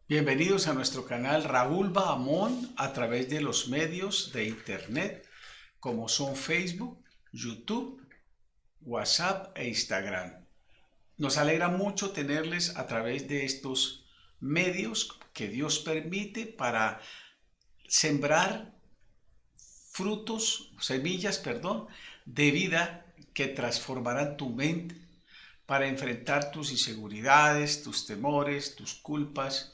Bienvenidos a nuestro canal Raúl Bahamón a través de los medios de internet como son Facebook, YouTube, WhatsApp e Instagram. Nos alegra mucho tenerles a través de estos medios que Dios permite para sembrar semillas, de vida que transformarán tu mente para enfrentar tus inseguridades, tus temores, tus culpas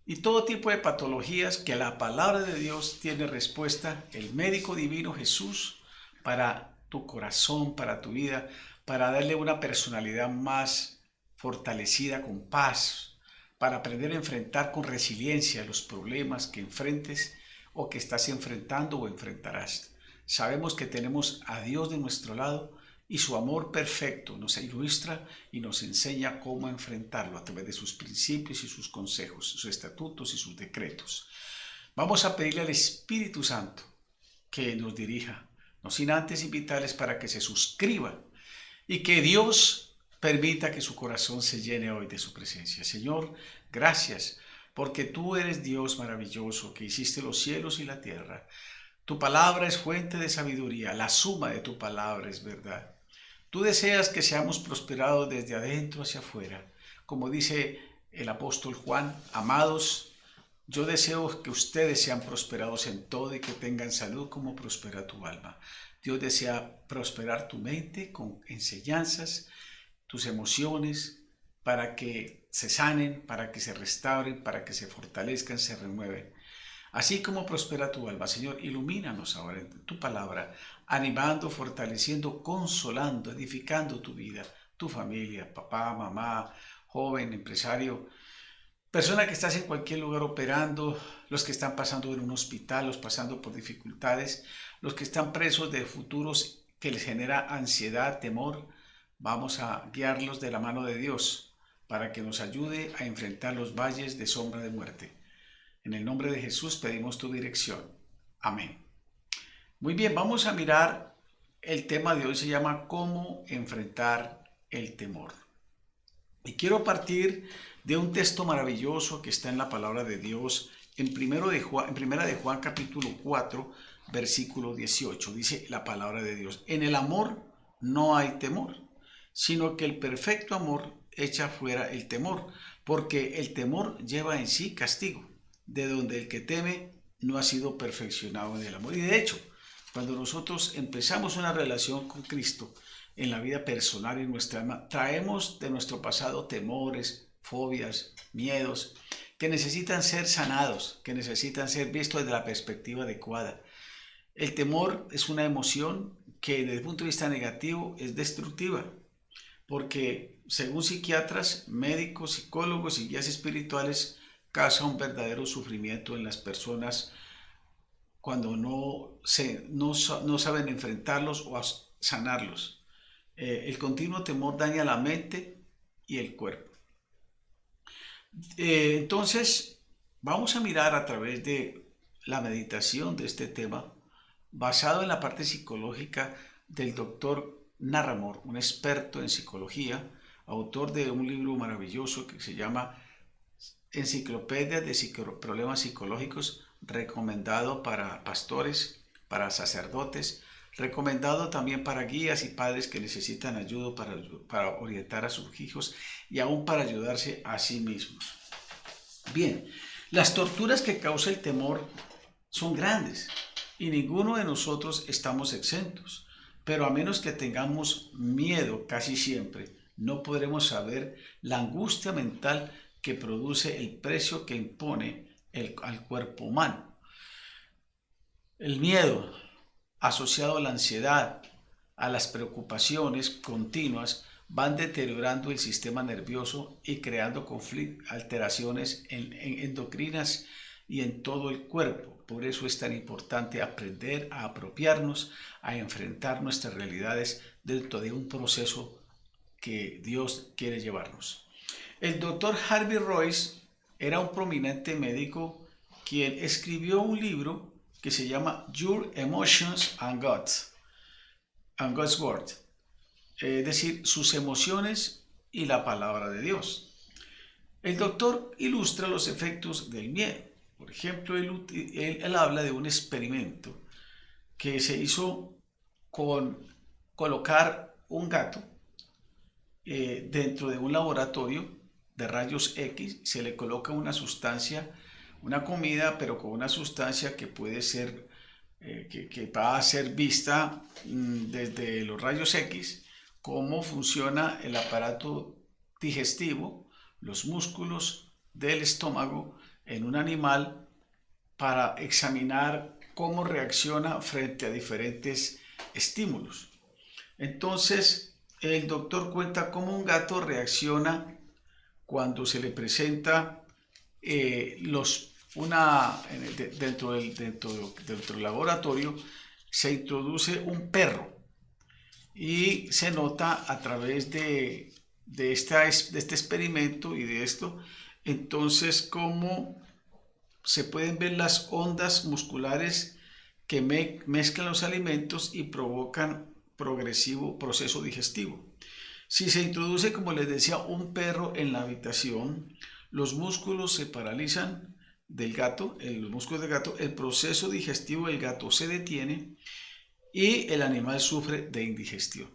y todo tipo de patologías que la palabra de Dios tiene respuesta, el médico divino Jesús, para tu corazón, para tu vida, para darle una personalidad más fortalecida con paz, para aprender a enfrentar con resiliencia los problemas que enfrentes o que estás enfrentando o enfrentarás. Sabemos que tenemos a Dios de nuestro lado y su amor perfecto nos ilustra y nos enseña cómo enfrentarlo a través de sus principios y sus consejos, sus estatutos y sus decretos. Vamos a pedirle al Espíritu Santo que nos dirija, no sin antes invitarles para que se suscriban y que Dios permita que su corazón se llene hoy de su presencia. Señor, gracias porque tú eres Dios maravilloso que hiciste los cielos y la tierra. Tu palabra es fuente de sabiduría, la suma de tu palabra es verdad. Tú deseas que seamos prosperados desde adentro hacia afuera. Como dice el apóstol Juan, amados, yo deseo que ustedes sean prosperados en todo y que tengan salud como prospera tu alma. Dios desea prosperar tu mente con enseñanzas, tus emociones, para que se sanen, para que se restauren, para que se fortalezcan, se renueven. Así como prospera tu alma, Señor, ilumínanos ahora en tu palabra, animando, fortaleciendo, consolando, edificando tu vida, tu familia, papá, mamá, joven, empresario, persona que estás en cualquier lugar operando, los que están pasando en un hospital, los pasando por dificultades, los que están presos de futuros que les genera ansiedad, temor, vamos a guiarlos de la mano de Dios para que nos ayude a enfrentar los valles de sombra de muerte. En el nombre de Jesús pedimos tu dirección. Amén. Muy bien, vamos a mirar el tema de hoy, se llama ¿Cómo enfrentar el temor? Y quiero partir de un texto maravilloso que está en la palabra de Dios en Primera de Juan capítulo 4, versículo 18. Dice la palabra de Dios, en el amor no hay temor, sino que el perfecto amor echa fuera el temor, porque el temor lleva en sí castigo, de donde el que teme no ha sido perfeccionado en el amor. Y de hecho, cuando nosotros empezamos una relación con Cristo, en la vida personal y en nuestra alma, traemos de nuestro pasado temores, fobias, miedos, que necesitan ser sanados, que necesitan ser vistos desde la perspectiva adecuada. El temor es una emoción que desde el punto de vista negativo es destructiva, porque según psiquiatras, médicos, psicólogos y guías espirituales, causa un verdadero sufrimiento en las personas cuando no saben enfrentarlos o sanarlos. El continuo temor daña la mente y el cuerpo. Entonces, vamos a mirar a través de la meditación de este tema, basado en la parte psicológica del doctor Narramore, un experto en psicología, autor de un libro maravilloso que se llama Enciclopedia de Problemas Psicológicos, recomendado para pastores, para sacerdotes, recomendado también para guías y padres que necesitan ayuda para orientar a sus hijos y aún para ayudarse a sí mismos. Bien, las torturas que causa el temor son grandes y ninguno de nosotros estamos exentos, pero a menos que tengamos miedo casi siempre, no podremos saber la angustia mental que produce el precio que impone al cuerpo humano. El miedo asociado a la ansiedad, a las preocupaciones continuas, van deteriorando el sistema nervioso y creando alteraciones endocrinas y en todo el cuerpo. Por eso es tan importante aprender a apropiarnos, a enfrentar nuestras realidades dentro de un proceso que Dios quiere llevarnos. El doctor Harvey Royce era un prominente médico quien escribió un libro que se llama Your Emotions and God's Word, es decir, sus emociones y la palabra de Dios. El doctor ilustra los efectos del miedo. Por ejemplo, él habla de un experimento que se hizo con colocar un gato dentro de un laboratorio de rayos X. Se le coloca una sustancia, una comida, pero con una sustancia que puede ser, que va a ser vista desde los rayos X, cómo funciona el aparato digestivo, los músculos del estómago en un animal, para examinar cómo reacciona frente a diferentes estímulos. Entonces, el doctor cuenta cómo un gato reacciona cuando se le presenta dentro del laboratorio se introduce un perro y se nota a través de este experimento y de esto, entonces cómo se pueden ver las ondas musculares que mezclan los alimentos y provocan progresivo proceso digestivo. Si se introduce, como les decía, un perro en la habitación, los músculos se paralizan del gato, los músculos del gato, el proceso digestivo del gato se detiene y el animal sufre de indigestión.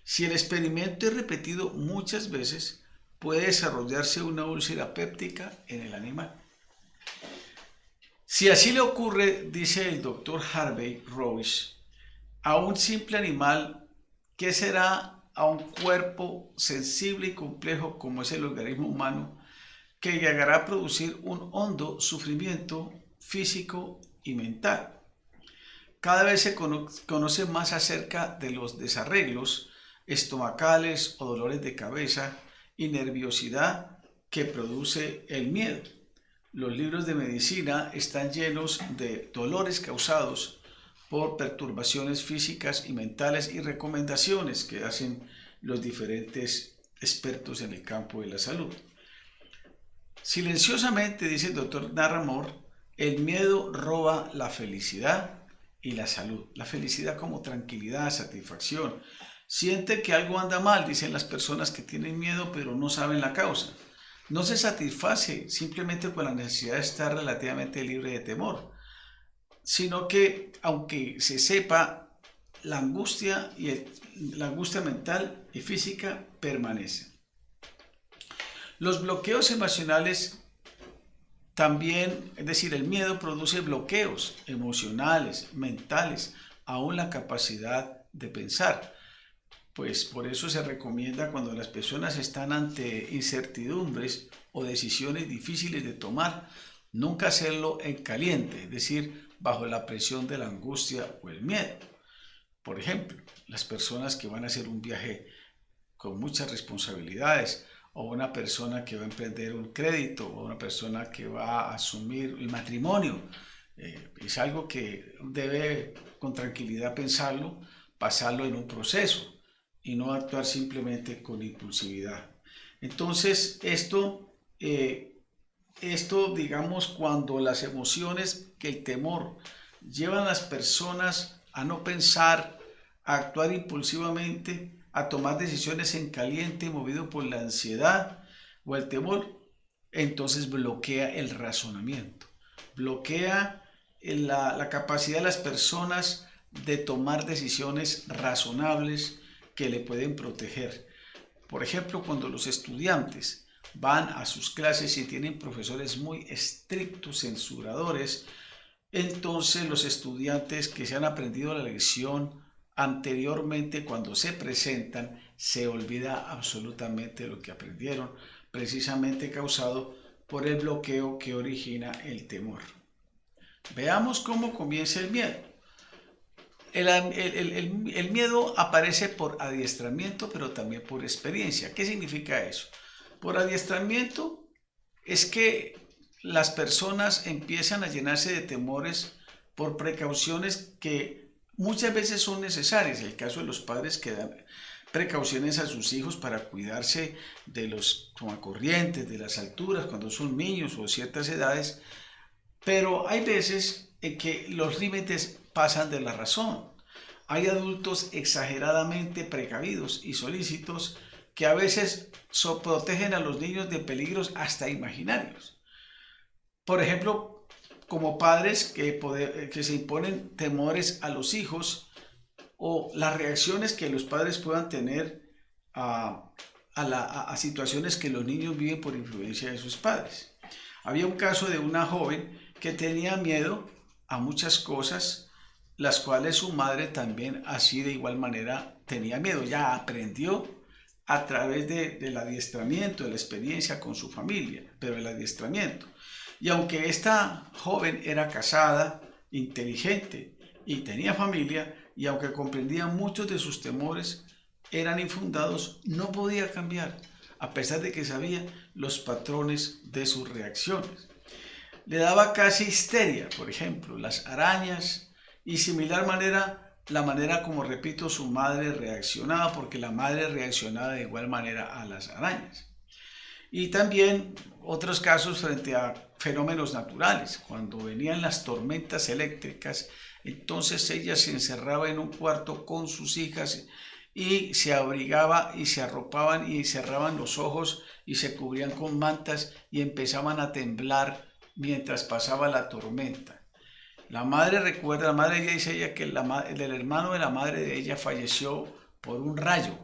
Si el experimento es repetido muchas veces, puede desarrollarse una úlcera péptica en el animal. Si así le ocurre, dice el doctor Harvey Roche, a un simple animal, ¿qué será a un cuerpo sensible y complejo como es el organismo humano, que llegará a producir un hondo sufrimiento físico y mental? Cada vez se conoce más acerca de los desarreglos estomacales o dolores de cabeza y nerviosidad que produce el miedo. Los libros de medicina están llenos de dolores causados por perturbaciones físicas y mentales y recomendaciones que hacen los diferentes expertos en el campo de la salud. Silenciosamente, dice el doctor Naramore, el miedo roba la felicidad y la salud. La felicidad como tranquilidad, satisfacción. Siente que algo anda mal, dicen las personas que tienen miedo pero no saben la causa. No se satisface simplemente con la necesidad de estar relativamente libre de temor, sino que aunque se sepa, la angustia mental y física permanece. Los bloqueos emocionales también, es decir, el miedo produce bloqueos emocionales, mentales, aún la capacidad de pensar. Pues por eso se recomienda, cuando las personas están ante incertidumbres o decisiones difíciles de tomar, nunca hacerlo en caliente, es decir, bajo la presión de la angustia o el miedo. Por ejemplo, las personas que van a hacer un viaje con muchas responsabilidades, o una persona que va a emprender un crédito, o una persona que va a asumir el matrimonio, es algo que debe con tranquilidad pensarlo, pasarlo en un proceso y no actuar simplemente con impulsividad. Entonces, digamos, cuando las emociones, que el temor llevan a las personas a no pensar, a actuar impulsivamente, a tomar decisiones en caliente, movido por la ansiedad o el temor, entonces bloquea el razonamiento, bloquea la capacidad de las personas de tomar decisiones razonables que le pueden proteger. Por ejemplo, cuando los estudiantes van a sus clases y tienen profesores muy estrictos, censuradores, entonces los estudiantes que se han aprendido la lección anteriormente, cuando se presentan, se olvida absolutamente lo que aprendieron, precisamente causado por el bloqueo que origina el temor. Veamos cómo comienza el miedo. El miedo aparece por adiestramiento, pero también por experiencia. ¿Qué significa eso? Por adiestramiento es que las personas empiezan a llenarse de temores por precauciones que muchas veces son necesarias. El caso de los padres que dan precauciones a sus hijos para cuidarse de los tomacorrientes, de las alturas, cuando son niños o ciertas edades, pero hay veces en que los límites pasan de la razón. Hay adultos exageradamente precavidos y solícitos que a veces protegen a los niños de peligros hasta imaginarios. Por ejemplo, como padres que se imponen temores a los hijos o las reacciones que los padres puedan tener a situaciones que los niños viven por influencia de sus padres. Había un caso de una joven que tenía miedo a muchas cosas, las cuales su madre también así de igual manera tenía miedo. Ya aprendió a través del adiestramiento, de la experiencia con su familia, pero el adiestramiento. Y aunque esta joven era casada, inteligente y tenía familia, y aunque comprendía muchos de sus temores eran infundados, no podía cambiar, a pesar de que sabía los patrones de sus reacciones. Le daba casi histeria, por ejemplo, las arañas y similar manera, la manera como, repito, su madre reaccionaba, porque la madre reaccionaba de igual manera a las arañas. Y también otros casos frente a fenómenos naturales, cuando venían las tormentas eléctricas, entonces ella se encerraba en un cuarto con sus hijas y se abrigaba y se arropaban y cerraban los ojos y se cubrían con mantas y empezaban a temblar mientras pasaba la tormenta. La madre recuerda, la madre de ella dice ella que el hermano de la madre de ella falleció por un rayo.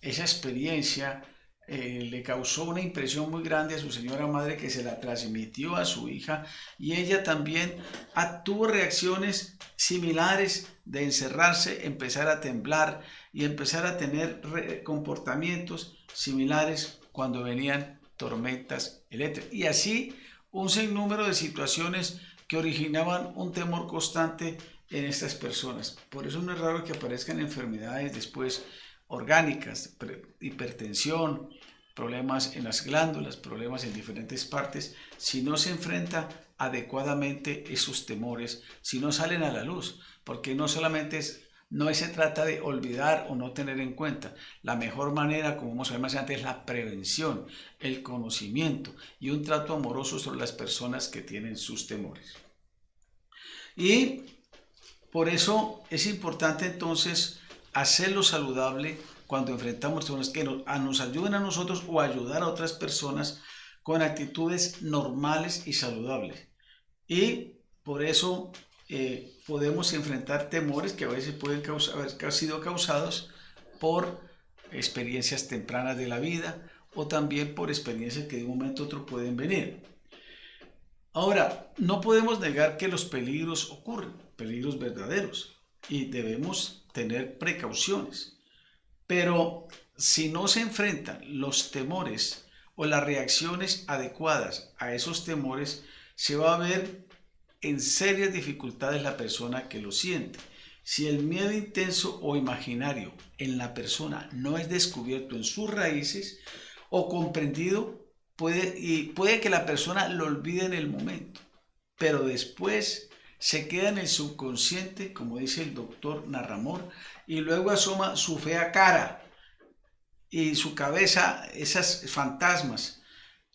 Esa experiencia le causó una impresión muy grande a su señora madre, que se la transmitió a su hija, y ella también tuvo reacciones similares de encerrarse, empezar a temblar y empezar a tener comportamientos similares cuando venían tormentas eléctricas. Y así un sinnúmero de situaciones que originaban un temor constante en estas personas. Por eso no es raro que aparezcan enfermedades después orgánicas, hipertensión, problemas en las glándulas, problemas en diferentes partes, si no se enfrenta adecuadamente esos temores, si no salen a la luz, porque no se trata de olvidar o no tener en cuenta. La mejor manera, como vamos a ver más adelante, es la prevención, el conocimiento y un trato amoroso sobre las personas que tienen sus temores. Y por eso es importante entonces hacerlo saludable cuando enfrentamos temas que nos ayuden a nosotros o ayudar a otras personas con actitudes normales y saludables. Y por eso podemos enfrentar temores que a veces pueden haber sido causados por experiencias tempranas de la vida o también por experiencias que de un momento a otro pueden venir. Ahora, no podemos negar que los peligros ocurren, peligros verdaderos, y debemos tener precauciones. Pero si no se enfrentan los temores o las reacciones adecuadas a esos temores, se va a ver en serias dificultades la persona que lo siente. Si el miedo intenso o imaginario en la persona no es descubierto en sus raíces o comprendido, puede que la persona lo olvide en el momento, pero después se queda en el subconsciente, como dice el doctor Narramor, y luego asoma su fea cara y su cabeza, esas fantasmas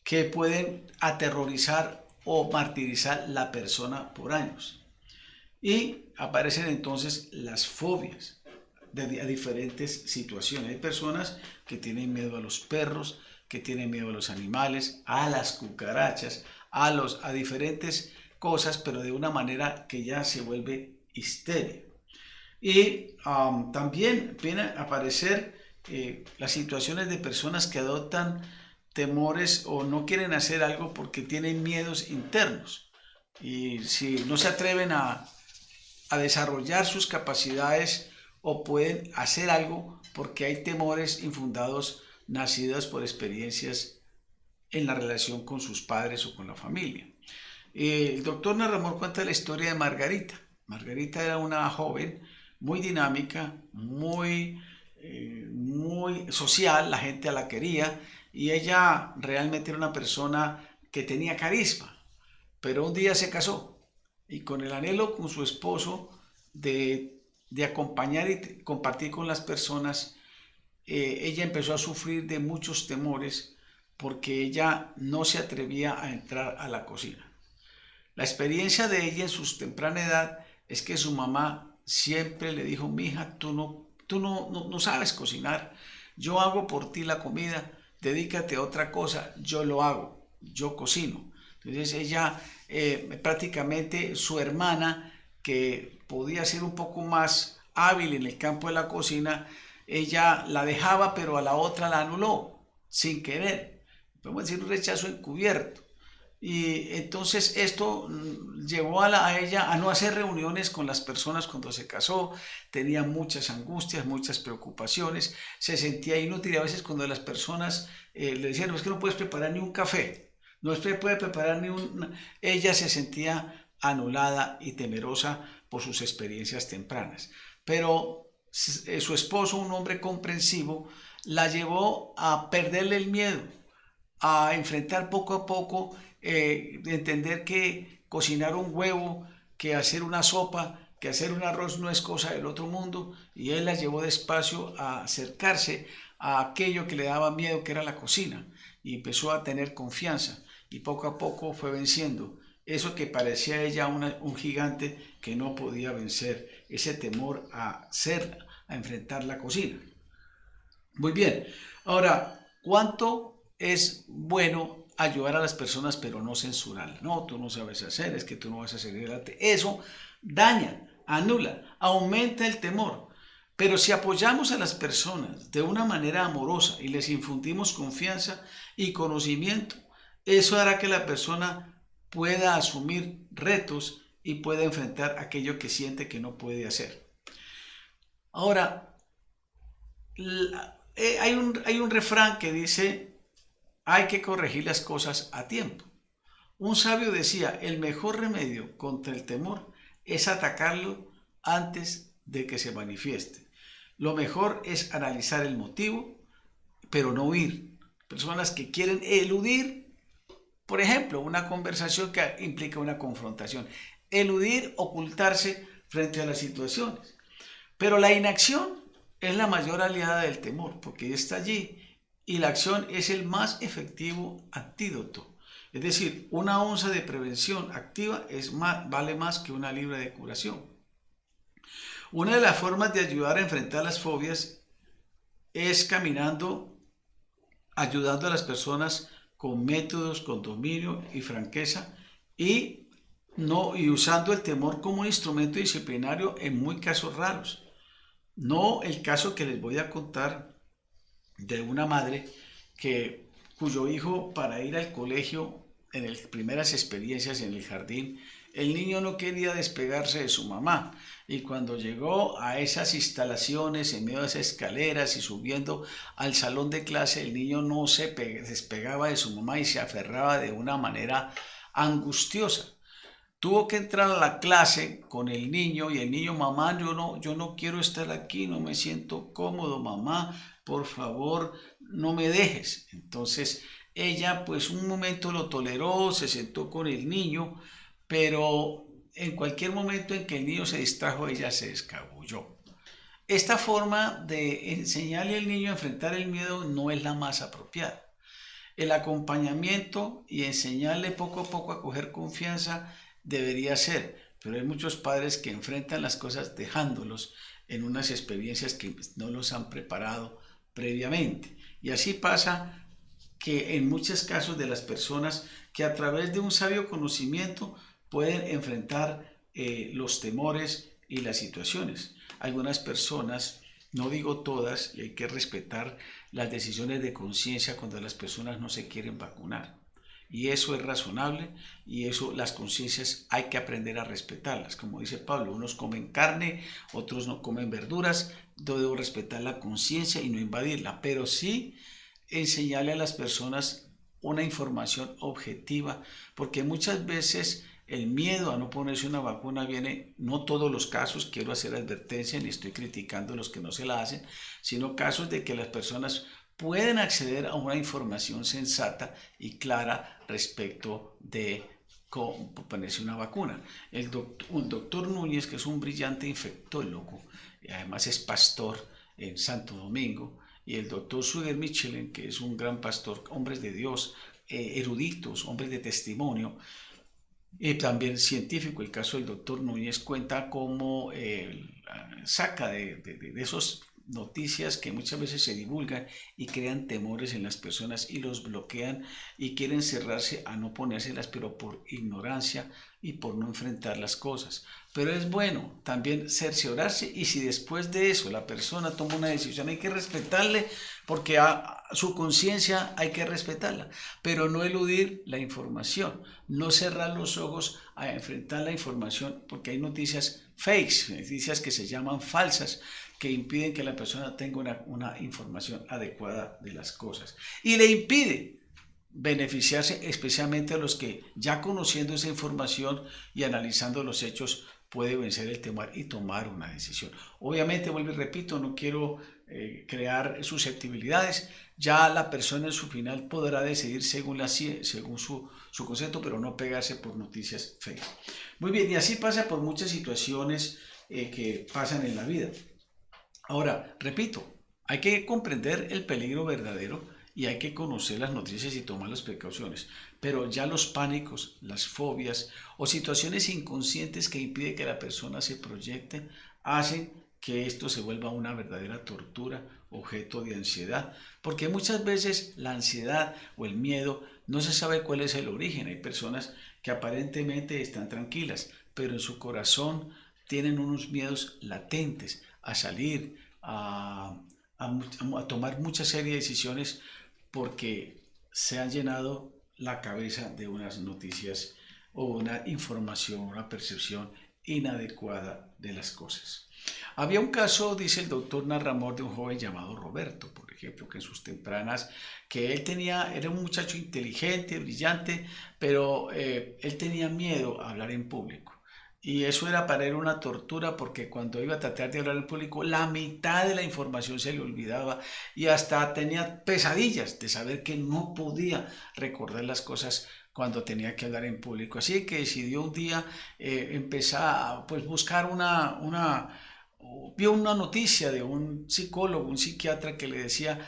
que pueden aterrorizar o martirizar la persona por años. Y aparecen entonces las fobias a diferentes situaciones. Hay personas que tienen miedo a los perros, que tienen miedo a los animales, a las cucarachas, a diferentes cosas, pero de una manera que ya se vuelve histeria. Y también vienen a aparecer las situaciones de personas que adoptan temores o no quieren hacer algo porque tienen miedos internos. Y si no se atreven a desarrollar sus capacidades o pueden hacer algo porque hay temores infundados nacidos por experiencias en la relación con sus padres o con la familia. El doctor Narramor cuenta la historia de Margarita. Margarita era una joven muy dinámica, muy social, la gente la quería y ella realmente era una persona que tenía carisma, pero un día se casó y con el anhelo con su esposo de acompañar y compartir con las personas, ella empezó a sufrir de muchos temores porque ella no se atrevía a entrar a la cocina. La experiencia de ella en su temprana edad es que su mamá siempre le dijo: mija, tú no sabes cocinar, yo hago por ti la comida, dedícate a otra cosa, yo lo hago, yo cocino. Entonces ella, prácticamente su hermana, que podía ser un poco más hábil en el campo de la cocina, ella la dejaba, pero a la otra la anuló, sin querer. Podemos decir un rechazo encubierto. Y entonces esto llevó a ella a no hacer reuniones con las personas cuando se casó, tenía muchas angustias, muchas preocupaciones, se sentía inútil. A veces cuando las personas le decían, no, es que no puedes preparar ni un café, no se puede preparar ni un... Ella se sentía anulada y temerosa por sus experiencias tempranas. Pero su esposo, un hombre comprensivo, la llevó a perderle el miedo, a enfrentar poco a poco, de entender que cocinar un huevo, que hacer una sopa, que hacer un arroz no es cosa del otro mundo, y él la llevó despacio a acercarse a aquello que le daba miedo, que era la cocina, y empezó a tener confianza, y poco a poco fue venciendo eso que parecía a ella un gigante que no podía vencer, ese temor a enfrentar la cocina. Muy bien. Ahora, ¿cuánto es bueno ayudar a las personas pero no censurarlas? No, tú no sabes hacer, es que tú no vas a seguir adelante. Eso daña, anula, aumenta el temor. Pero si apoyamos a las personas de una manera amorosa y les infundimos confianza y conocimiento, eso hará que la persona pueda asumir retos y pueda enfrentar aquello que siente que no puede hacer. Ahora, hay un refrán que dice, hay que corregir las cosas a tiempo. Un sabio decía, el mejor remedio contra el temor es atacarlo antes de que se manifieste. Lo mejor es analizar el motivo, pero no huir. Personas que quieren eludir, por ejemplo, una conversación que implica una confrontación. Eludir, ocultarse frente a las situaciones. Pero la inacción es la mayor aliada del temor, porque está allí y la acción es el más efectivo antídoto. Es decir, una onza de prevención activa vale más que una libra de curación. Una de las formas de ayudar a enfrentar las fobias es caminando, ayudando a las personas con métodos, con dominio y franqueza y, no, y usando el temor como un instrumento disciplinario en muy casos raros. No el caso que les voy a contar de una madre cuyo hijo, para ir al colegio, en las primeras experiencias en el jardín, el niño no quería despegarse de su mamá, y cuando llegó a esas instalaciones, en medio de esas escaleras y subiendo al salón de clase, el niño no se despegaba de su mamá y se aferraba de una manera angustiosa. Tuvo que entrar a la clase con el niño y el niño, mamá, yo no quiero estar aquí, no me siento cómodo, mamá, por favor, no me dejes. Entonces ella pues un momento lo toleró, se sentó con el niño, pero en cualquier momento en que el niño se distrajo, ella se escabulló. Esta forma de enseñarle al niño a enfrentar el miedo no es la más apropiada. El acompañamiento y enseñarle poco a poco a coger confianza debería ser, pero hay muchos padres que enfrentan las cosas dejándolos en unas experiencias que no los han preparado previamente. Y así pasa que en muchos casos de las personas que a través de un sabio conocimiento pueden enfrentar los temores y las situaciones. Algunas personas, no digo todas, y hay que respetar las decisiones de conciencia cuando las personas no se quieren vacunar. Y eso es razonable y eso las conciencias hay que aprender a respetarlas. Como dice Pablo, unos comen carne, otros no comen verduras. Yo debo respetar la conciencia y no invadirla, pero sí enseñarle a las personas una información objetiva, porque muchas veces el miedo a no ponerse una vacuna viene, no todos los casos, quiero hacer advertencia, ni estoy criticando a los que no se la hacen, sino casos de que las personas pueden acceder a una información sensata y clara respecto de cómo ponerse una vacuna. Un doctor Núñez, que es un brillante infectólogo, y además es pastor en Santo Domingo, y el doctor Suger Michelin, que es un gran pastor, hombres de Dios, eruditos, hombres de testimonio, y también científico. El caso del doctor Núñez cuenta cómo saca de esos noticias que muchas veces se divulgan y crean temores en las personas y los bloquean y quieren cerrarse a no ponérselas, pero por ignorancia y por no enfrentar las cosas. Pero es bueno también cerciorarse, y si después de eso la persona toma una decisión, hay que respetarle, porque a su conciencia hay que respetarla, pero no eludir la información, no cerrar los ojos a enfrentar la información, porque hay noticias fakes, noticias que se llaman falsas, que impiden que la persona tenga una información adecuada de las cosas y le impide beneficiarse, especialmente a los que, ya conociendo esa información y analizando los hechos, puede vencer el temor y tomar una decisión. Obviamente, vuelvo y repito, no quiero crear susceptibilidades. Ya la persona en su final podrá decidir según su concepto, pero no pegarse por noticias feas. Muy bien, y así pasa por muchas situaciones que pasan en la vida. Ahora, repito, hay que comprender el peligro verdadero y hay que conocer las noticias y tomar las precauciones. Pero ya los pánicos, las fobias o situaciones inconscientes que impiden que la persona se proyecte hacen que esto se vuelva una verdadera tortura, objeto de ansiedad. Porque muchas veces la ansiedad o el miedo no se sabe cuál es el origen. Hay personas que aparentemente están tranquilas, pero en su corazón tienen unos miedos latentes a salir, a tomar mucha serie de decisiones, porque se han llenado la cabeza de unas noticias o una información, una percepción inadecuada de las cosas. Había un caso, dice el doctor Narramor, de un joven llamado Roberto, por ejemplo, que en sus tempranas, que era un muchacho inteligente, brillante, pero él tenía miedo a hablar en público. Y eso era para él una tortura, porque cuando iba a tratar de hablar en público, la mitad de la información se le olvidaba y hasta tenía pesadillas de saber que no podía recordar las cosas cuando tenía que hablar en público. Así que decidió un día empezar a pues, buscar vio una noticia de un psicólogo, un psiquiatra que le decía: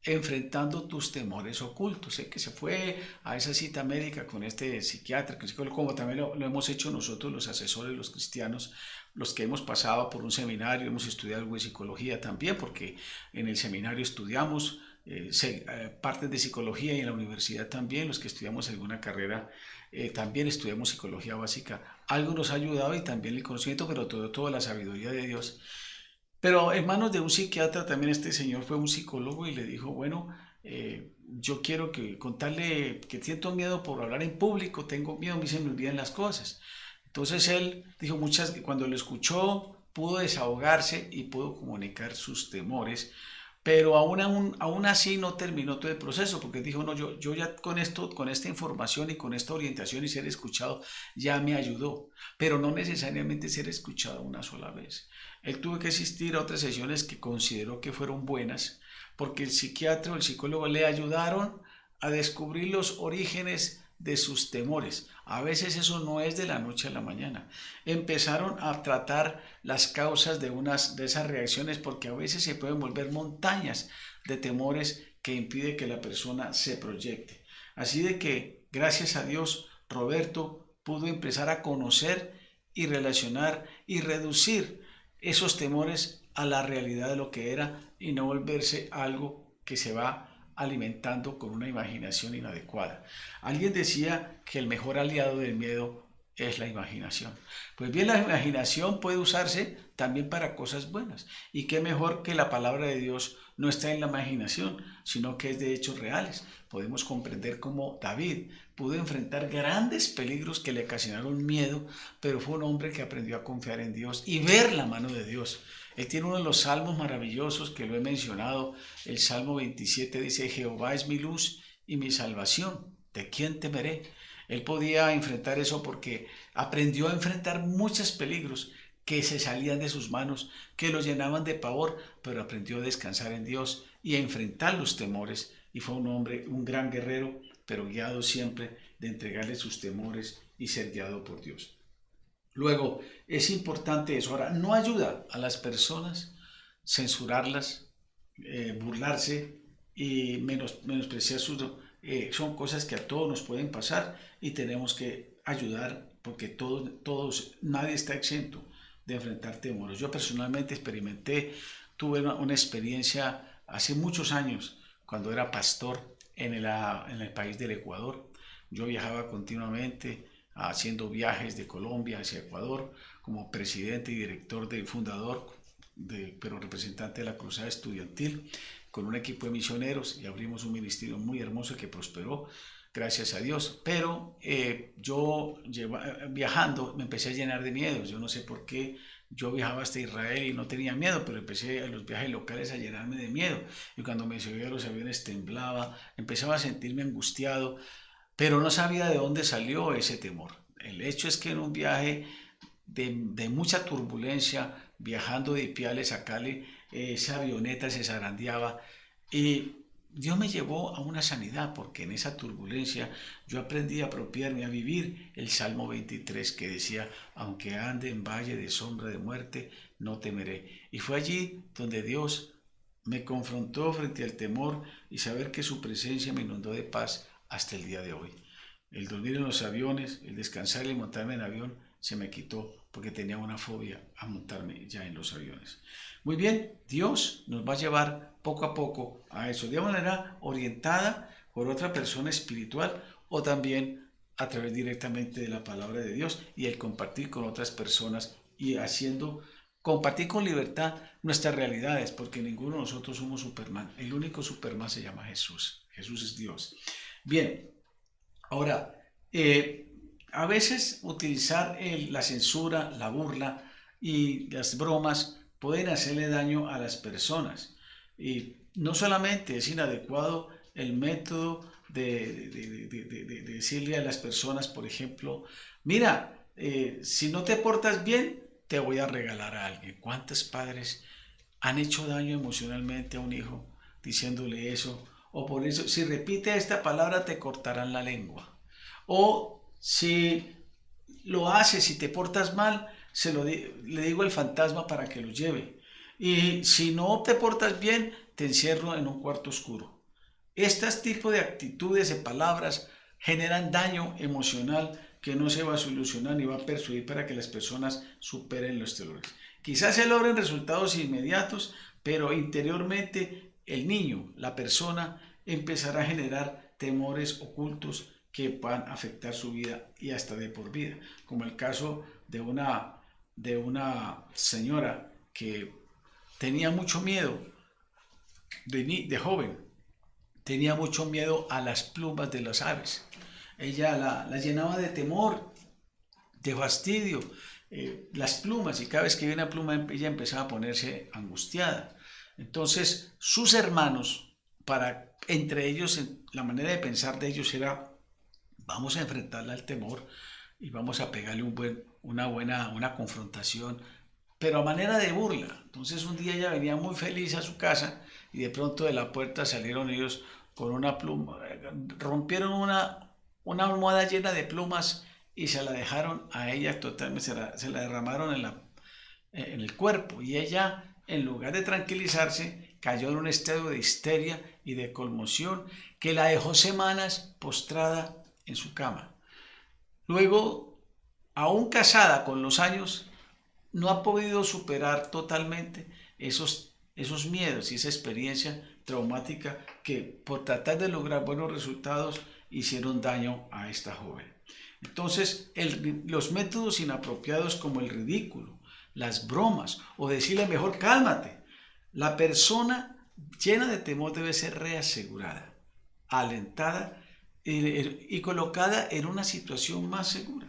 enfrentando tus temores ocultos. Sé que se fue a esa cita médica con este psiquiatra, como también lo hemos hecho nosotros los asesores, los cristianos, los que hemos pasado por un seminario, hemos estudiado algo de psicología también, porque en el seminario estudiamos partes de psicología, y en la universidad también, los que estudiamos alguna carrera, también estudiamos psicología básica. Algo nos ha ayudado y también el conocimiento, pero toda la sabiduría de Dios. Pero en manos de un psiquiatra también, este señor fue un psicólogo y le dijo: bueno, yo quiero contarle que siento miedo por hablar en público, tengo miedo, a mí se me olvidan las cosas. Entonces él dijo cuando lo escuchó, pudo desahogarse y pudo comunicar sus temores, pero aún así no terminó todo el proceso, porque dijo: no, yo ya con esto, con esta información y con esta orientación y ser escuchado, ya me ayudó, pero no necesariamente ser escuchado una sola vez. Él tuvo que asistir a otras sesiones que consideró que fueron buenas, porque el psiquiatra o el psicólogo le ayudaron a descubrir los orígenes de sus temores. A veces eso no es de la noche a la mañana. Empezaron a tratar las causas de esas reacciones, porque a veces se pueden volver montañas de temores que impide que la persona se proyecte. Así de que, gracias a Dios, Roberto pudo empezar a conocer y relacionar y reducir esos temores a la realidad de lo que era, y no volverse algo que se va alimentando con una imaginación inadecuada. Alguien decía que el mejor aliado del miedo es la imaginación. Pues bien, la imaginación puede usarse también para cosas buenas. Y qué mejor que la palabra de Dios no está en la imaginación, sino que es de hechos reales. Podemos comprender cómo David pudo enfrentar grandes peligros que le ocasionaron miedo, pero fue un hombre que aprendió a confiar en Dios y ver la mano de Dios. Él tiene uno de los salmos maravillosos que lo he mencionado. El Salmo 27 dice: Jehová es mi luz y mi salvación, ¿de quién temeré? Él podía enfrentar eso porque aprendió a enfrentar muchos peligros que se salían de sus manos, que lo llenaban de pavor, pero aprendió a descansar en Dios y a enfrentar los temores. Y fue un hombre, un gran guerrero, pero guiado siempre de entregarle sus temores y ser guiado por Dios. Luego, es importante eso. Ahora, no ayuda a las personas censurarlas, burlarse y menospreciar sus... son cosas que a todos nos pueden pasar y tenemos que ayudar, porque nadie está exento de enfrentar temores. Yo personalmente experimenté tuve una experiencia hace muchos años, cuando era pastor en el país del Ecuador. Yo viajaba continuamente haciendo viajes de Colombia hacia Ecuador como presidente y director fundador, pero representante de la Cruzada Estudiantil, con un equipo de misioneros, y abrimos un ministerio muy hermoso que prosperó, gracias a Dios. Pero viajando me empecé a llenar de miedos. Yo no sé por qué. Yo viajaba hasta Israel y no tenía miedo, pero empecé en los viajes locales a llenarme de miedo. Y cuando me subía a los aviones temblaba, empezaba a sentirme angustiado, pero no sabía de dónde salió ese temor. El hecho es que en un viaje de mucha turbulencia, viajando de Ipiales a Cali, esa avioneta se zarandeaba y Dios me llevó a una sanidad, porque en esa turbulencia yo aprendí a apropiarme, a vivir el Salmo 23 que decía: aunque ande en valle de sombra de muerte, no temeré. Y fue allí donde Dios me confrontó frente al temor, y saber que su presencia me inundó de paz hasta el día de hoy. El dormir en los aviones, el descansar y montarme en avión se me quitó, porque tenía una fobia a montarme ya en los aviones. Muy bien, Dios nos va a llevar poco a poco a eso, de manera orientada por otra persona espiritual, o también a través directamente de la palabra de Dios y el compartir con otras personas, y compartir con libertad nuestras realidades, porque ninguno de nosotros somos Superman. El único Superman se llama Jesús. Jesús es Dios. Bien, ahora, a veces utilizar la censura, la burla y las bromas pueden hacerle daño a las personas. Y no solamente es inadecuado el método de decirle a las personas, por ejemplo: mira, si no te portas bien, te voy a regalar a alguien. ¿Cuántos padres han hecho daño emocionalmente a un hijo diciéndole eso? O por eso: si repite esta palabra, te cortarán la lengua. O si lo haces, si te portas mal, le digo al fantasma para que lo lleve. Y si no te portas bien, te encierro en un cuarto oscuro. Estos tipos de actitudes, de palabras, generan daño emocional que no se va a solucionar ni va a persuadir para que las personas superen los dolores. Quizás se logren resultados inmediatos, pero interiormente el niño, la persona, empezará a generar temores ocultos que van a afectar su vida, y hasta de por vida, como el caso de una señora que tenía mucho miedo de joven, tenía mucho miedo a las plumas de las aves. Ella la llenaba de temor, de fastidio, las plumas, y cada vez que veía una pluma ella empezaba a ponerse angustiada. Entonces sus hermanos, entre ellos, la manera de pensar de ellos era: vamos a enfrentarla al temor y vamos a pegarle una confrontación, pero a manera de burla. Entonces un día ella venía muy feliz a su casa, y de pronto de la puerta salieron ellos con una pluma, rompieron una almohada llena de plumas y se la dejaron a ella totalmente, se la derramaron en el cuerpo, y ella, en lugar de tranquilizarse, cayó en un estado de histeria y de conmoción que la dejó semanas postrada en su cama. Luego, aún casada con los años, no ha podido superar totalmente esos miedos y esa experiencia traumática que, por tratar de lograr buenos resultados, hicieron daño a esta joven. Entonces, los métodos inapropiados, como el ridículo, las bromas, o decirle mejor cálmate. La persona llena de temor debe ser reasegurada, alentada y colocada en una situación más segura.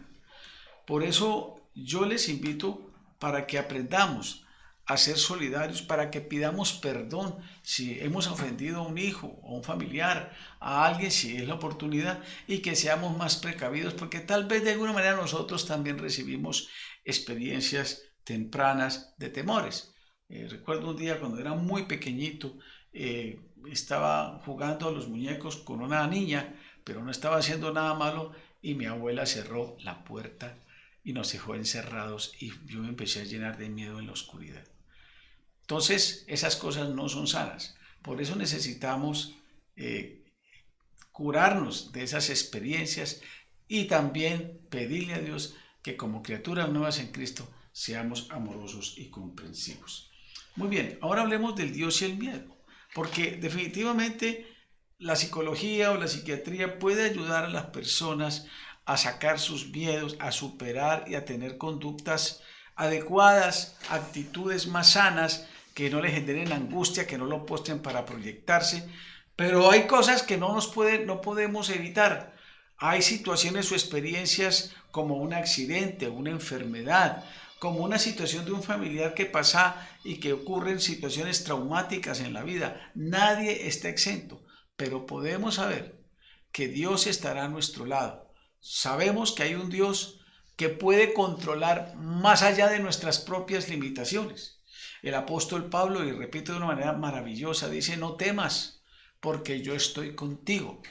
Por eso yo les invito para que aprendamos a ser solidarios, para que pidamos perdón si hemos ofendido a un hijo o a un familiar, a alguien, si es la oportunidad, y que seamos más precavidos, porque tal vez de alguna manera nosotros también recibimos experiencias tempranas de temores. Recuerdo un día cuando era muy pequeñito, estaba jugando a los muñecos con una niña, pero no estaba haciendo nada malo, y mi abuela cerró la puerta y nos dejó encerrados, y yo me empecé a llenar de miedo en la oscuridad. Entonces, esas cosas no son sanas. Por eso necesitamos curarnos de esas experiencias, y también pedirle a Dios que, como criaturas nuevas en Cristo, seamos amorosos y comprensivos. Muy bien, ahora hablemos del Dios y el miedo, porque definitivamente la psicología o la psiquiatría puede ayudar a las personas a sacar sus miedos, a superar y a tener conductas adecuadas, actitudes más sanas, que no le generen angustia, que no lo posten para proyectarse, pero hay cosas que no podemos evitar. Hay situaciones o experiencias como un accidente, una enfermedad, como una situación de un familiar que pasa y que ocurren situaciones traumáticas en la vida. Nadie está exento, pero podemos saber que Dios estará a nuestro lado. Sabemos que hay un Dios que puede controlar más allá de nuestras propias limitaciones. El apóstol Pablo, y repito de una manera maravillosa, dice: no temas, porque yo estoy contigo.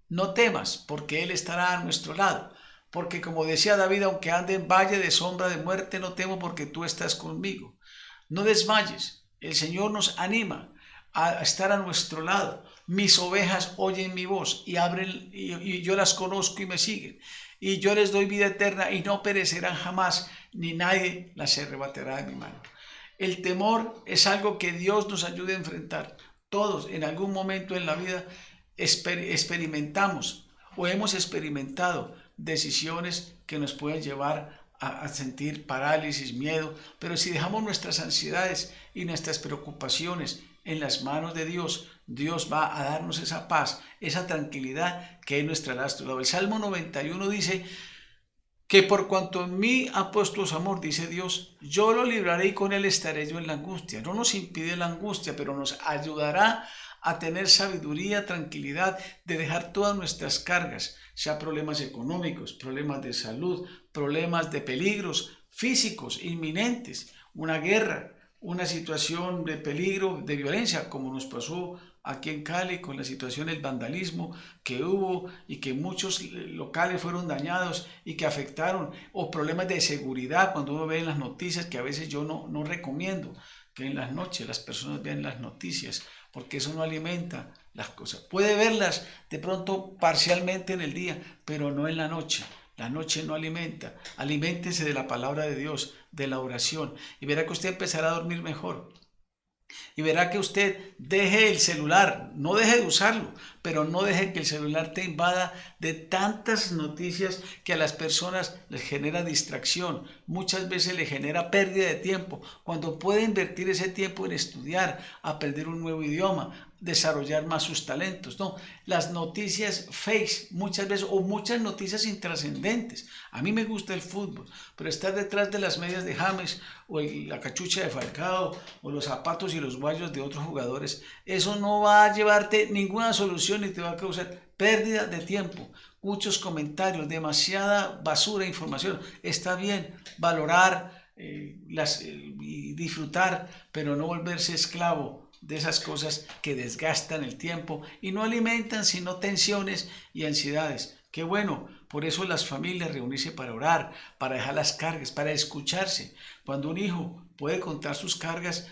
No temas, porque Él estará a nuestro lado. Porque como decía David, aunque ande en valle de sombra de muerte, no temo porque tú estás conmigo. No desmayes, el Señor nos anima a estar a nuestro lado. Mis ovejas oyen mi voz y abren, y yo las conozco y me siguen. Y yo les doy vida eterna y no perecerán jamás, ni nadie las arrebatará de mi mano. El temor es algo que Dios nos ayude a enfrentar. Todos en algún momento en la vida experimentamos o hemos experimentado decisiones que nos pueden llevar a sentir parálisis, miedo, pero si dejamos nuestras ansiedades y nuestras preocupaciones en las manos de Dios, Dios va a darnos esa paz, esa tranquilidad que es nuestra lastra. El Salmo 91 dice que por cuanto en mí ha puesto su amor, dice Dios, yo lo libraré y con él estaré yo en la angustia. No nos impide la angustia, pero nos ayudará a tener sabiduría, tranquilidad, de dejar todas nuestras cargas, sea problemas económicos, problemas de salud, problemas de peligros físicos inminentes, una guerra, una situación de peligro, de violencia, como nos pasó aquí en Cali con la situación del vandalismo que hubo y que muchos locales fueron dañados y que afectaron, o problemas de seguridad cuando uno ve en las noticias, que a veces yo no recomiendo que en las noches las personas vean las noticias, porque eso no alimenta las cosas. Puede verlas de pronto parcialmente en el día, pero no en la noche. La noche no alimenta. Aliméntese de la palabra de Dios, de la oración, y verá que usted empezará a dormir mejor. Y verá que usted deje el celular, no deje de usarlo, pero no deje que el celular te invada de tantas noticias que a las personas les genera distracción, muchas veces le genera pérdida de tiempo, cuando puede invertir ese tiempo en estudiar, aprender un nuevo idioma, desarrollar más sus talentos. No, las noticias fakes muchas veces, o muchas noticias intrascendentes. A mí me gusta el fútbol, pero estar detrás de las medias de James o la cachucha de Falcao o los zapatos y los guayos de otros jugadores, eso no va a llevarte ninguna solución y te va a causar pérdida de tiempo. Muchos comentarios, demasiada basura de información. Está bien valorar y disfrutar, pero no volverse esclavo de esas cosas que desgastan el tiempo y no alimentan sino tensiones y ansiedades. Qué bueno, por eso las familias reunirse para orar, para dejar las cargas, para escucharse. Cuando un hijo puede contar sus cargas,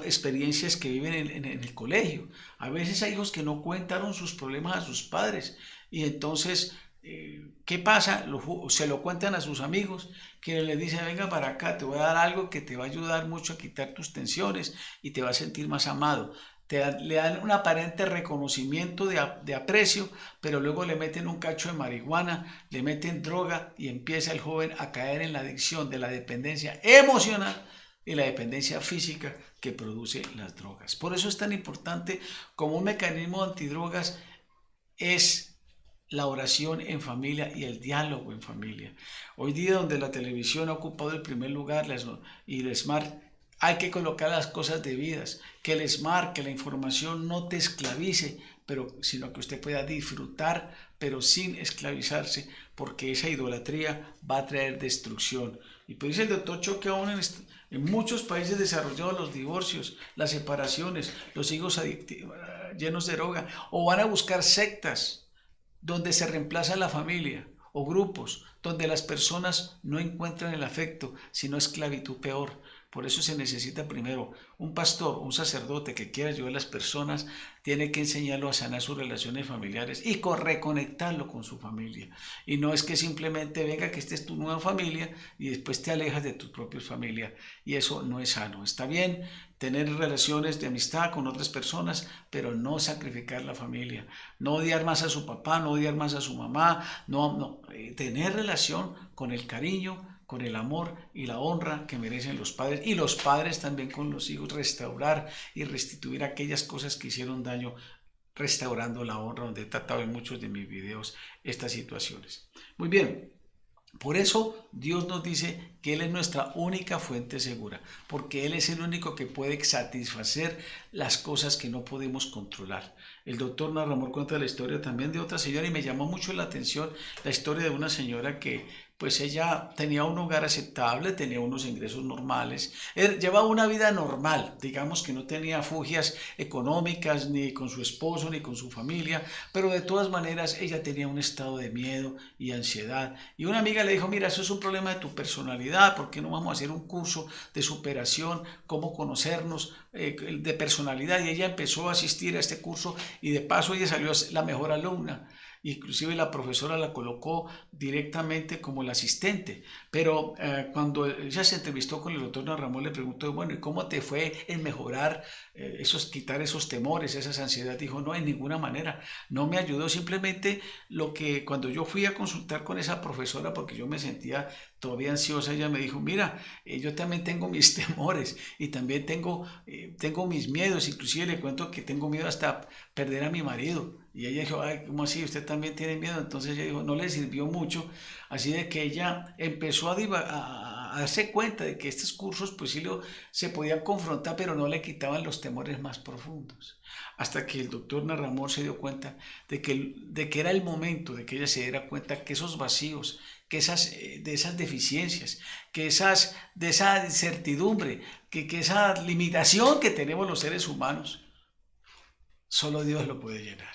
experiencias que viven en el colegio. A veces hay hijos que no cuentan sus problemas a sus padres y entonces, ¿qué pasa? Se lo cuentan a sus amigos, que les dicen: venga para acá, te voy a dar algo que te va a ayudar mucho a quitar tus tensiones y te va a sentir más amado. Le dan un aparente reconocimiento de aprecio, pero luego le meten un cacho de marihuana, le meten droga y empieza el joven a caer en la adicción de la dependencia emocional y la dependencia física que produce las drogas. Por eso es tan importante, como un mecanismo antidrogas, es la oración en familia y el diálogo en familia. Hoy día, donde la televisión ha ocupado el primer lugar y el smart, hay que colocar las cosas debidas, que el smart, que la información no te esclavice, sino que usted pueda disfrutar, pero sin esclavizarse, porque esa idolatría va a traer destrucción. Y pues dice el doctor Cho que aún en muchos países desarrollados los divorcios, las separaciones, los hijos llenos de droga, o van a buscar sectas donde se reemplaza la familia, o grupos donde las personas no encuentran el afecto, sino esclavitud peor. Por eso se necesita primero un pastor, un sacerdote que quiera ayudar a las personas, tiene que enseñarlo a sanar sus relaciones familiares y reconectarlo con su familia. Y no es que simplemente venga que esta es tu nueva familia y después te alejas de tu propia familia. Y eso no es sano. Está bien tener relaciones de amistad con otras personas, pero no sacrificar la familia. No odiar más a su papá, no odiar más a su mamá, tener relación con el cariño, con el amor y la honra que merecen los padres, y los padres también con los hijos, restaurar y restituir aquellas cosas que hicieron daño, restaurando la honra, donde he tratado en muchos de mis videos estas situaciones. Muy bien. Por eso Dios nos dice que Él es nuestra única fuente segura, porque Él es el único que puede satisfacer las cosas que no podemos controlar. El doctor Narramor cuenta la historia también de otra señora y me llamó mucho la atención la historia de una señora que pues ella tenía un hogar aceptable, tenía unos ingresos normales, llevaba una vida normal, digamos que no tenía fugias económicas ni con su esposo ni con su familia, pero de todas maneras ella tenía un estado de miedo y ansiedad. Y una amiga le dijo, mira, eso es un problema de tu personalidad, ¿por qué no vamos a hacer un curso de superación, cómo conocernos, de personalidad? Y ella empezó a asistir a este curso y de paso ella salió la mejor alumna. Inclusive la profesora la colocó directamente como la asistente, pero cuando ella se entrevistó con el doctor Narramón le preguntó, bueno, ¿y cómo te fue en mejorar quitar esos temores, esas ansiedades? Dijo, no, en ninguna manera, no me ayudó, simplemente lo que cuando yo fui a consultar con esa profesora, porque yo me sentía todavía ansiosa, ella me dijo, mira, yo también tengo mis temores y también tengo mis miedos, inclusive le cuento que tengo miedo hasta perder a mi marido. Y ella dijo, ay, ¿cómo así? ¿Usted también tiene miedo? Entonces ella dijo, no le sirvió mucho. Así de que ella empezó a darse cuenta de que estos cursos pues sí se podían confrontar, pero no le quitaban los temores más profundos. Hasta que el doctor Narramor se dio cuenta de que era el momento de que ella se diera cuenta que esos vacíos, de esas deficiencias, de esa incertidumbre, que esa limitación que tenemos los seres humanos, solo Dios lo puede llenar.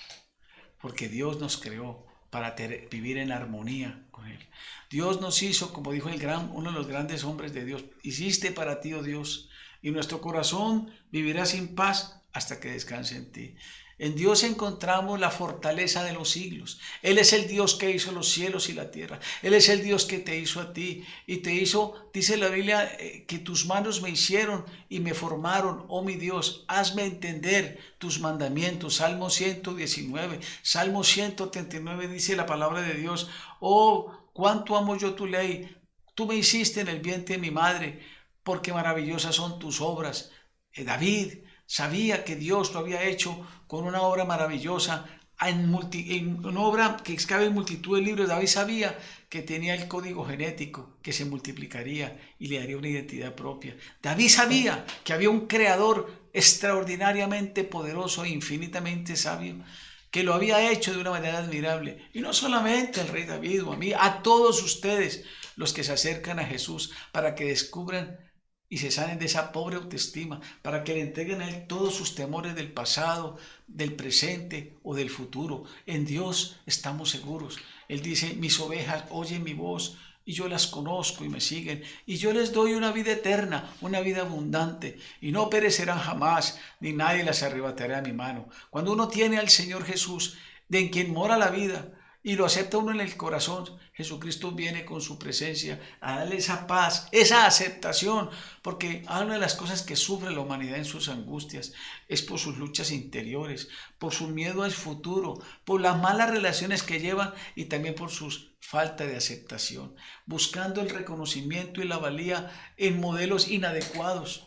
Porque Dios nos creó para vivir en armonía con Él. Dios nos hizo, como dijo uno de los grandes hombres de Dios, hiciste para ti, oh Dios, y nuestro corazón vivirá sin paz hasta que descanse en ti. En Dios encontramos la fortaleza de los siglos. Él es el Dios que hizo los cielos y la tierra. Él es el Dios que te hizo a ti. Y te hizo, dice la Biblia, que tus manos me hicieron y me formaron. Oh mi Dios, hazme entender tus mandamientos. Salmo 119, Salmo 139 dice la palabra de Dios. Oh, cuánto amo yo tu ley. Tú me hiciste en el vientre de mi madre, porque maravillosas son tus obras. David sabía que Dios lo había hecho con una obra maravillosa, en una obra que cabe en multitud de libros. David sabía que tenía el código genético que se multiplicaría y le daría una identidad propia. David sabía que había un creador extraordinariamente poderoso e infinitamente sabio, que lo había hecho de una manera admirable. Y no solamente al rey David o a mí, a todos ustedes los que se acercan a Jesús para que descubran y se salen de esa pobre autoestima, para que le entreguen a Él todos sus temores del pasado, del presente o del futuro. En Dios estamos seguros. Él dice, mis ovejas oyen mi voz y yo las conozco y me siguen, y yo les doy una vida eterna, una vida abundante, y no perecerán jamás, ni nadie las arrebatará a mi mano. Cuando uno tiene al Señor Jesús, de en quien mora la vida, y lo acepta uno en el corazón, Jesucristo viene con su presencia a darle esa paz, esa aceptación, porque una de las cosas que sufre la humanidad en sus angustias es por sus luchas interiores, por su miedo al futuro, por las malas relaciones que llevan y también por su falta de aceptación, buscando el reconocimiento y la valía en modelos inadecuados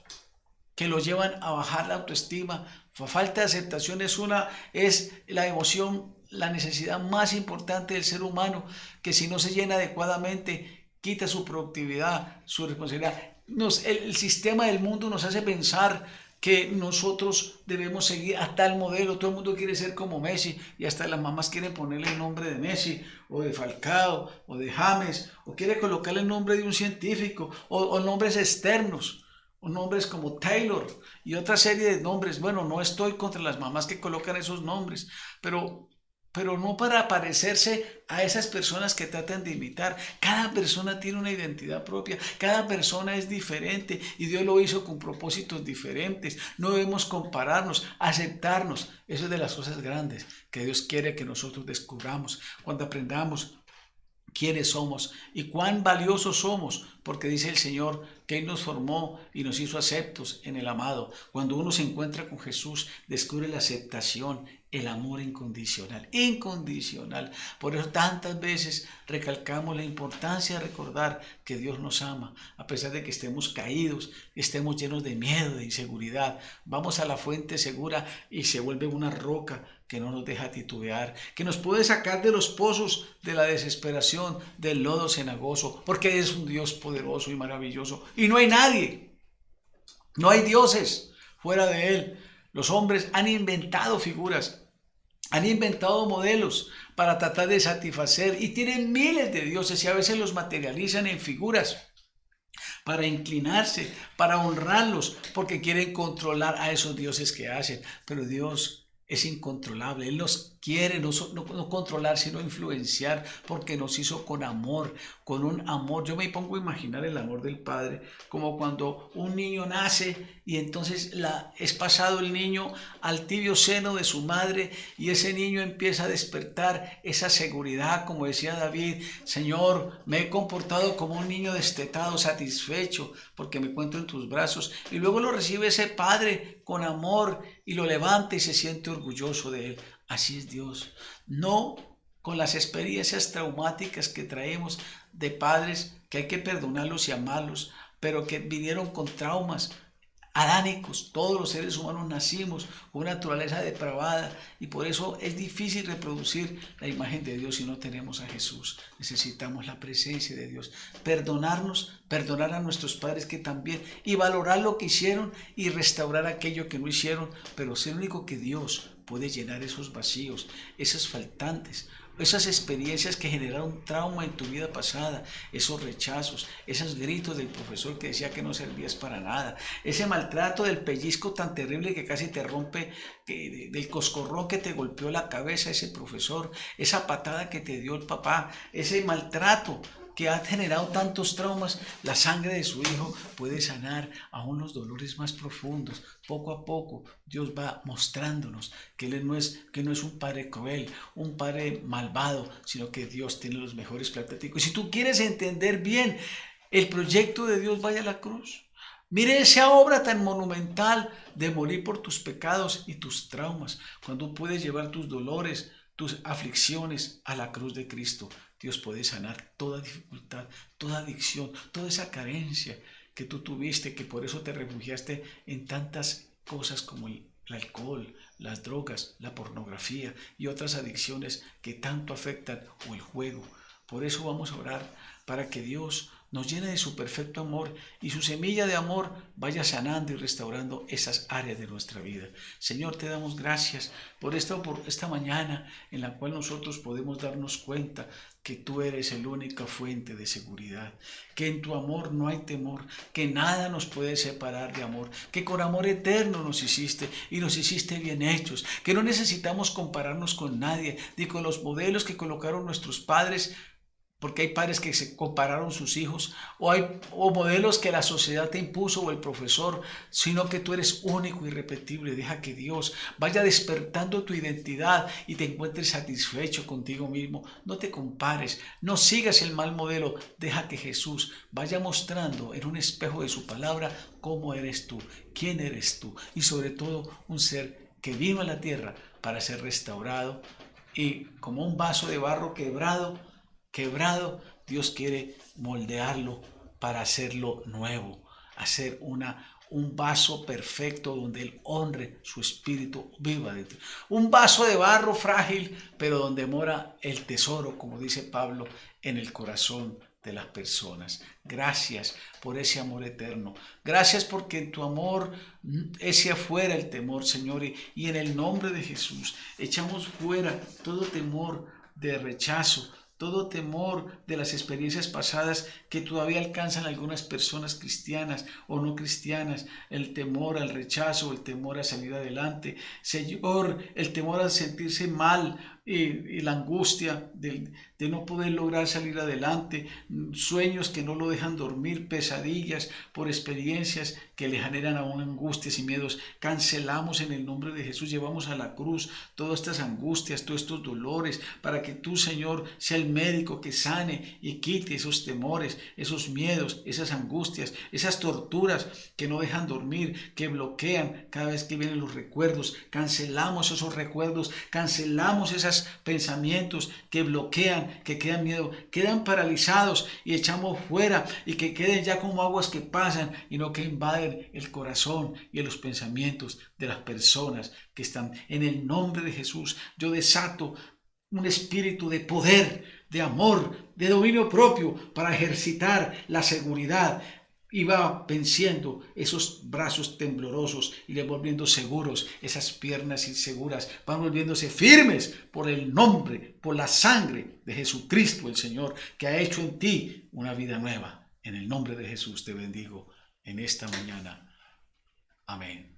que lo llevan a bajar la autoestima. Falta de aceptación es la emoción, la necesidad más importante del ser humano, que si no se llena adecuadamente, quita su productividad, su responsabilidad. El sistema del mundo nos hace pensar que nosotros debemos seguir a tal modelo. Todo el mundo quiere ser como Messi, y hasta las mamás quieren ponerle el nombre de Messi, o de Falcao, o de James, o quiere colocarle el nombre de un científico, o nombres externos, o nombres como Taylor y otra serie de nombres. Bueno, no estoy contra las mamás que colocan esos nombres, pero pero no para parecerse a esas personas que tratan de imitar. Cada persona tiene una identidad propia, cada persona es diferente y Dios lo hizo con propósitos diferentes. No debemos compararnos, aceptarnos. Eso es de las cosas grandes que Dios quiere que nosotros descubramos cuando aprendamos quiénes somos y cuán valiosos somos, porque dice el Señor que Él nos formó y nos hizo aceptos en el amado. Cuando uno se encuentra con Jesús, descubre la aceptación, el amor incondicional, incondicional. Por eso tantas veces recalcamos la importancia de recordar que Dios nos ama, a pesar de que estemos caídos, estemos llenos de miedo, de inseguridad. Vamos a la fuente segura y se vuelve una roca que no nos deja titubear, que nos puede sacar de los pozos de la desesperación, del lodo cenagoso, porque es un Dios poderoso y maravilloso. Y no hay nadie, no hay dioses fuera de Él. Los hombres han inventado figuras, han inventado modelos para tratar de satisfacer y tienen miles de dioses y a veces los materializan en figuras para inclinarse, para honrarlos, porque quieren controlar a esos dioses que hacen. Pero Dios es incontrolable. Él nos quiere no controlar, sino influenciar, porque nos hizo con amor, con un amor. Yo me pongo a imaginar el amor del Padre, como cuando un niño nace y entonces es pasado el niño al tibio seno de su madre y ese niño empieza a despertar esa seguridad, como decía David: Señor, me he comportado como un niño destetado, satisfecho, porque me encuentro en tus brazos. Y luego lo recibe ese Padre con amor y lo levanta y se siente orgulloso de él. Así es Dios. No con las experiencias traumáticas que traemos de padres que hay que perdonarlos y amarlos, pero que vinieron con traumas adánicos. Todos los seres humanos nacimos con una naturaleza depravada y por eso es difícil reproducir la imagen de Dios si no tenemos a Jesús. Necesitamos la presencia de Dios, perdonarnos, perdonar a nuestros padres que también, y valorar lo que hicieron y restaurar aquello que no hicieron, pero es el único que Dios puede llenar esos vacíos, esos faltantes, esas experiencias que generaron trauma en tu vida pasada, esos rechazos, esos gritos del profesor que decía que no servías para nada, ese maltrato del pellizco tan terrible que casi te rompe, del coscorrón que te golpeó la cabeza ese profesor, esa patada que te dio el papá, ese maltrato que ha generado tantos traumas. La sangre de su Hijo puede sanar aún los dolores más profundos. Poco a poco Dios va mostrándonos que Él que no es un Padre cruel, un Padre malvado, sino que Dios tiene los mejores planes. Y si tú quieres entender bien el proyecto de Dios, vaya a la cruz. Mire esa obra tan monumental de morir por tus pecados y tus traumas, cuando puedes llevar tus dolores, tus aflicciones a la cruz de Cristo. Dios puede sanar toda dificultad, toda adicción, toda esa carencia que tú tuviste, que por eso te refugiaste en tantas cosas como el alcohol, las drogas, la pornografía y otras adicciones que tanto afectan, o el juego. Por eso vamos a orar para que Dios nos llene de su perfecto amor y su semilla de amor vaya sanando y restaurando esas áreas de nuestra vida. Señor, te damos gracias por esta mañana en la cual nosotros podemos darnos cuenta que tú eres la única fuente de seguridad, que en tu amor no hay temor, que nada nos puede separar de amor, que con amor eterno nos hiciste y nos hiciste bien hechos, que no necesitamos compararnos con nadie, ni con los modelos que colocaron nuestros padres, porque hay padres que se compararon sus hijos, o modelos que la sociedad te impuso o el profesor, sino que tú eres único y irrepetible. Deja que Dios vaya despertando tu identidad y te encuentres satisfecho contigo mismo. No te compares, no sigas el mal modelo. Deja que Jesús vaya mostrando en un espejo de su palabra cómo eres tú, quién eres tú, y sobre todo un ser que vino a la tierra para ser restaurado, y como un vaso de barro quebrado, Dios quiere moldearlo para hacerlo nuevo, hacer un vaso perfecto donde Él honre su espíritu viva dentro. Un vaso de barro frágil, pero donde mora el tesoro, como dice Pablo, en el corazón de las personas. Gracias por ese amor eterno. Gracias porque en tu amor ese afuera el temor, Señor, y en el nombre de Jesús echamos fuera todo temor de rechazo, todo temor de las experiencias pasadas que todavía alcanzan algunas personas cristianas o no cristianas, el temor al rechazo, el temor a salir adelante, Señor, el temor a sentirse mal y la angustia de no poder lograr salir adelante, sueños que no lo dejan dormir, pesadillas por experiencias que le generan aún angustias y miedos. Cancelamos en el nombre de Jesús, llevamos a la cruz todas estas angustias, todos estos dolores, para que tú, Señor, sea el médico que sane y quite esos temores, esos miedos, esas angustias, esas torturas que no dejan dormir, que bloquean cada vez que vienen los recuerdos. Cancelamos esos recuerdos, cancelamos esos pensamientos que bloquean, que quedan miedo, quedan paralizados y echamos fuera y que queden ya como aguas que pasan y no que invaden el corazón y los pensamientos de las personas que están. En el nombre de Jesús, yo desato un espíritu de poder, de amor, de dominio propio para ejercitar la seguridad, y va venciendo esos brazos temblorosos y le volviendo seguros, esas piernas inseguras van volviéndose firmes por el nombre, por la sangre de Jesucristo el Señor, que ha hecho en ti una vida nueva. En el nombre de Jesús te bendigo en esta mañana. Amén.